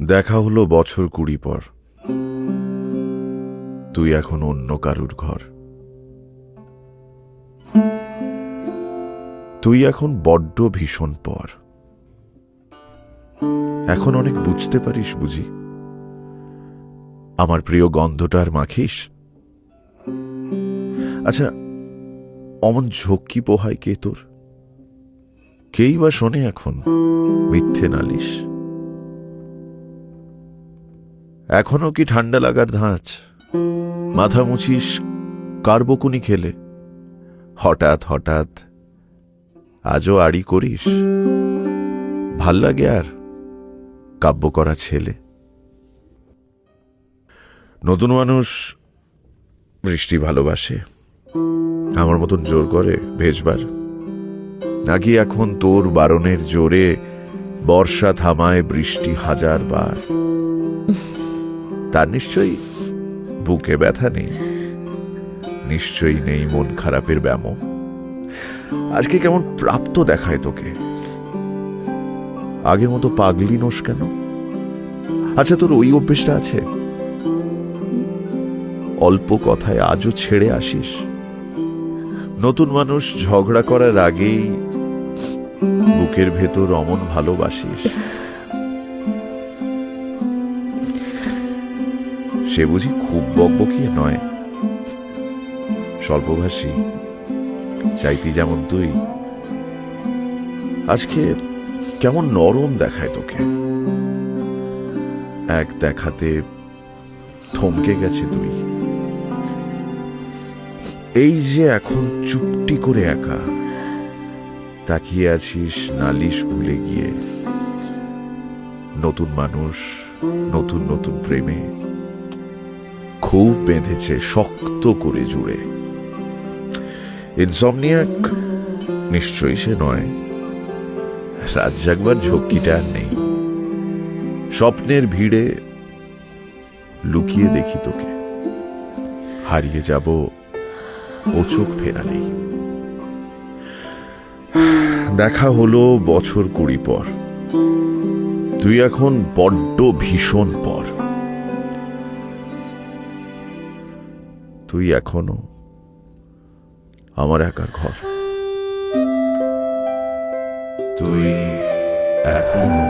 দেখা হলো বছর 20 পর। তুই এখন অন্য কারুর ঘর। তুই এখন বড্ড ভীষণ পর। এখন অনেক বুঝতে পারিস বুঝি? আমার প্রিয় গন্ধটার মাখিস? আচ্ছা, অমন ঝক্কি পোহায় কে তোর? কেই বা শোনে এখন মিথ্যে নালিশ? এখনো কি ঠান্ডা লাগার ধাঁচ? মাথা মুছিস কার বকুনি খেলে? হঠাৎ হঠাৎ আজও আড়ি করিস? ভাল লাগে আর কাব্য করা ছেলে? নতুন মানুষ বৃষ্টি ভালোবাসে, আমার মতন জোর করে ভেজবার? নাকি এখন তোর বারণের জোরে বর্ষা থামায় বৃষ্টি 1000 বার? তার নিশ্চয়ই বুকে ব্যথা নেই, নিশ্চয়ই নেই মন খারাপের ব্যামো। আজকে কেমন প্রাপ্ত দেখায় তোকে? আগের মতো পাগলি নোস কেন? আচ্ছা, তোর ওই অভ্যেসটা আছে? অল্প কথায় আজও ছেড়ে আসিস? নতুন মানুষ ঝগড়া করার আগেই বুকের ভেতর অমন ভালোবাসিস? সে বুঝি খুব বকবকি নয়, স্বল্পভাষী, চাইতি যেমন তুই। আজকে কেমন নরম দেখায় তোকে। এক দেখাতে থমকে গেছে তুই। এই যে এখন চুপটি করে একা তাকিয়ে আছিস নালিশ ভুলে গিয়ে। নতুন মানুষ, নতুন নতুন প্রেমে খুব বেঁধেছে শক্ত করে জুড়ে। ইনসমনিয়াক নিশ্চয়ই সে নয়, রাত জাগবার ঝক্কিটা আর নেই। স্বপ্নের ভিড়ে লুকিয়ে দেখি তোকে, হারিয়ে যাব ও চোখ ফেরালেই। দেখা হলো বছর 20 পর। তুই এখন বড্ড ভীষণ পর। তুই এখনো আমার একার ঘর। তুই এখনো